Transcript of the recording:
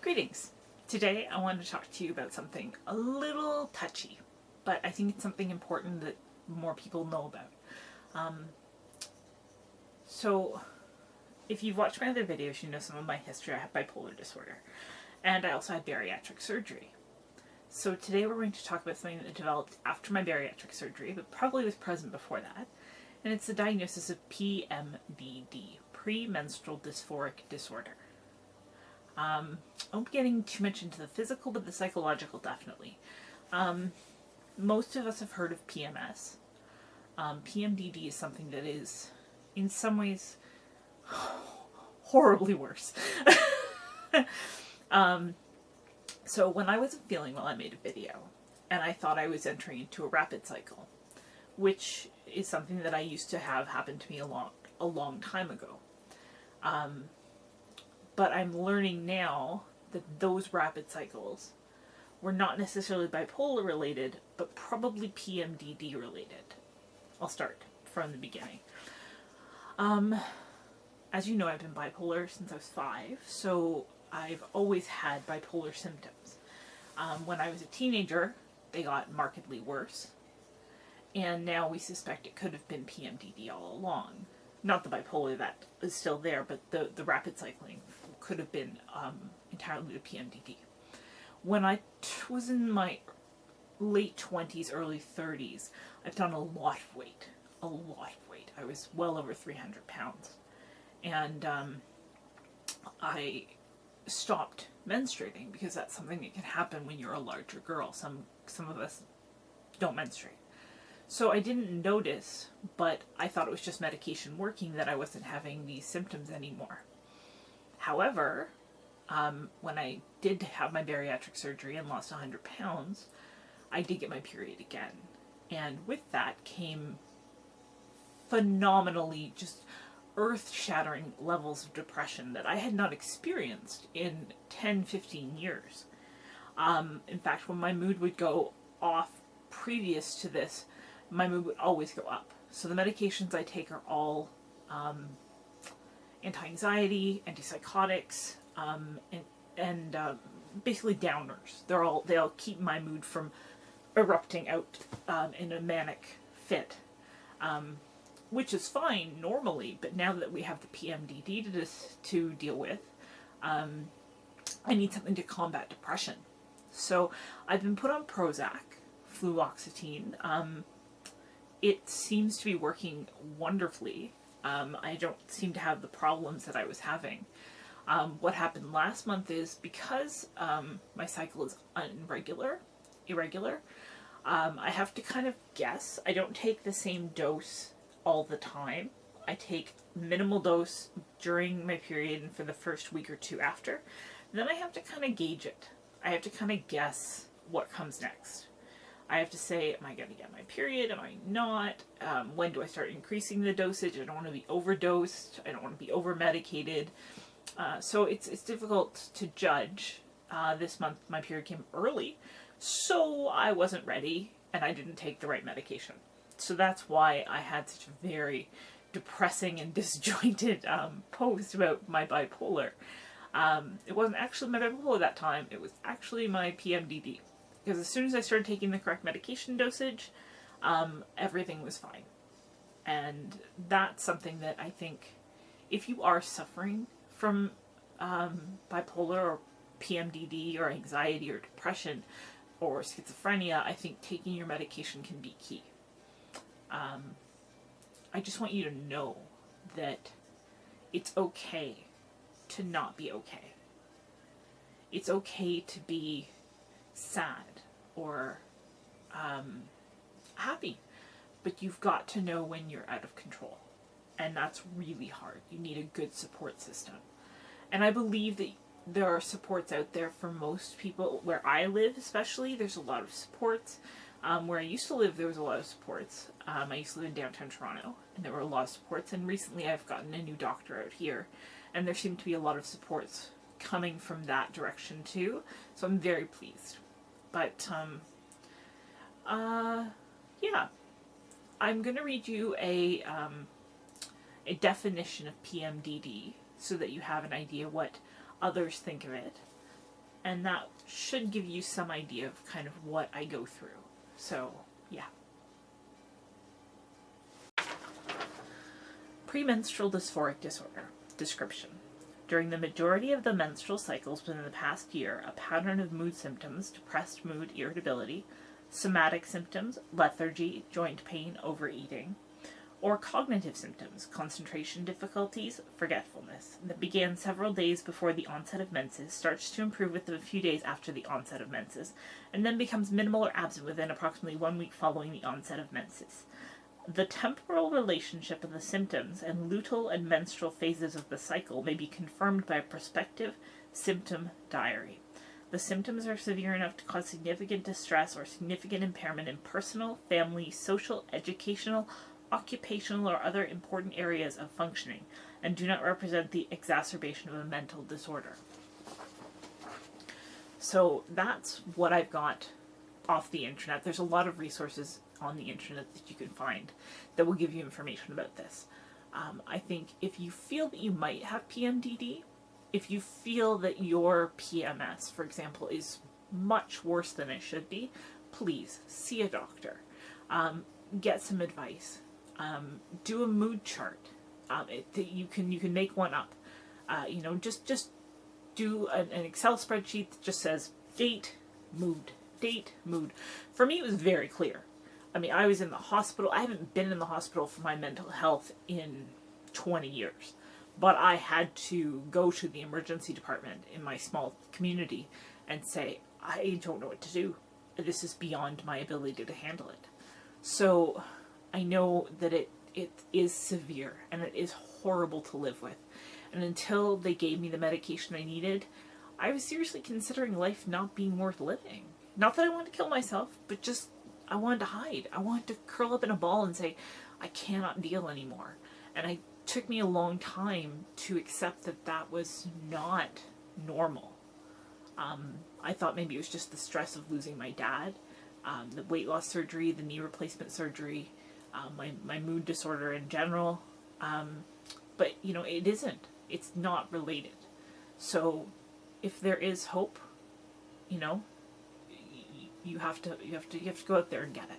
Greetings! Today I wanted to talk to you about something a little touchy, but I think it's something important that more people know about. So if you've watched my other videos, you know some of my history. I have bipolar disorder, and I also had bariatric surgery. So today we're going to talk about something that developed after my bariatric surgery, but probably was present before that, and it's the diagnosis of PMDD, premenstrual dysphoric disorder. I won't be getting too much into the physical, but the psychological definitely. Most of us have heard of PMS. PMDD is something that is, in some ways, horribly worse. So when I wasn't feeling well, I made a video, and I thought I was entering into a rapid cycle, which is something that I used to have happen to me a long time ago. But I'm learning now that those rapid cycles were not necessarily bipolar related, but probably PMDD related. I'll start from the beginning. As you know, I've been bipolar since I was 5, so I've always had bipolar symptoms. When I was a teenager, they got markedly worse, and now we suspect it could have been PMDD all along. Not the bipolar, that is still there, but the rapid cycling could have been entirely the PMDD. When I was in my late 20s, early 30s, I've done a lot of weight. A lot of weight. I was well over 300 pounds. And I stopped menstruating because that's something that can happen when you're a larger girl. Some of us don't menstruate. So I didn't notice, but I thought it was just medication working, that I wasn't having these symptoms anymore. However, when I did have my bariatric surgery and lost 100 pounds, I did get my period again. And with that came phenomenally just earth-shattering levels of depression that I had not experienced in 10-15 years. In fact, when my mood would go off previous to this, my mood would always go up. So the medications I take are all anti-anxiety, antipsychotics, and basically downers. They'll keep my mood from erupting out in a manic fit, which is fine normally. But now that we have the PMDD to deal with, I need something to combat depression. So I've been put on Prozac, fluoxetine. It seems to be working wonderfully. I don't seem to have the problems that I was having. What happened last month is, because my cycle is irregular, I have to kind of guess. I don't take the same dose all the time. I take minimal dose during my period and for the first week or two after. Then I have to kind of gauge it. I have to kind of guess what comes next. I have to say, am I going to get my period? Am I not? When do I start increasing the dosage? I don't want to be overdosed. I don't want to be over-medicated. So it's difficult to judge. This month my period came early, so I wasn't ready, and I didn't take the right medication. So that's why I had such a very depressing and disjointed post about my bipolar. It wasn't actually my bipolar that time. It was actually my PMDD. Because as soon as I started taking the correct medication dosage, everything was fine. And that's something that I think, if you are suffering from bipolar or PMDD or anxiety or depression or schizophrenia, I think taking your medication can be key. I just want you to know that it's okay to not be okay. It's okay to be sad or happy, but you've got to know when you're out of control, and that's really hard. You need a good support system, and I believe that there are supports out there for most people. Where I live especially, there's a lot of supports. Where I used to live, there was a lot of supports. I used to live in downtown Toronto, and there were a lot of supports, and recently I've gotten a new doctor out here, and there seem to be a lot of supports coming from that direction too, so I'm very pleased. But, yeah, I'm going to read you a definition of PMDD so that you have an idea what others think of it. And that should give you some idea of kind of what I go through. So, yeah. Premenstrual dysphoric disorder. Description. During the majority of the menstrual cycles within the past year, a pattern of mood symptoms, depressed mood, irritability, somatic symptoms, lethargy, joint pain, overeating, or cognitive symptoms, concentration difficulties, forgetfulness, that began several days before the onset of menses, starts to improve within a few days after the onset of menses, and then becomes minimal or absent within approximately 1 week following the onset of menses. The temporal relationship of the symptoms and luteal and menstrual phases of the cycle may be confirmed by a prospective symptom diary. The symptoms are severe enough to cause significant distress or significant impairment in personal, family, social, educational, occupational, or other important areas of functioning, and do not represent the exacerbation of a mental disorder. So that's what I've got off the internet. There's a lot of resources on the internet that you can find that will give you information about this. I think if you feel that you might have PMDD, if you feel that your PMS, for example, is much worse than it should be, please see a doctor. Get some advice. Do a mood chart. You can make one up. Just do an Excel spreadsheet that just says date, mood, date, mood. For me, it was very clear. I mean, I was in the hospital. I haven't been in the hospital for my mental health in 20 years. But I had to go to the emergency department in my small community and say, I don't know what to do. This is beyond my ability to handle it. So I know that it is severe and it is horrible to live with. And until they gave me the medication I needed, I was seriously considering life not being worth living. Not that I wanted to kill myself, but just I wanted to hide. I wanted to curl up in a ball and say, I cannot deal anymore. And it took me a long time to accept that that was not normal. I thought maybe it was just the stress of losing my dad, the weight loss surgery, the knee replacement surgery, my mood disorder in general. But, it isn't. It's not related. So if there is hope, you have to go out there and get it.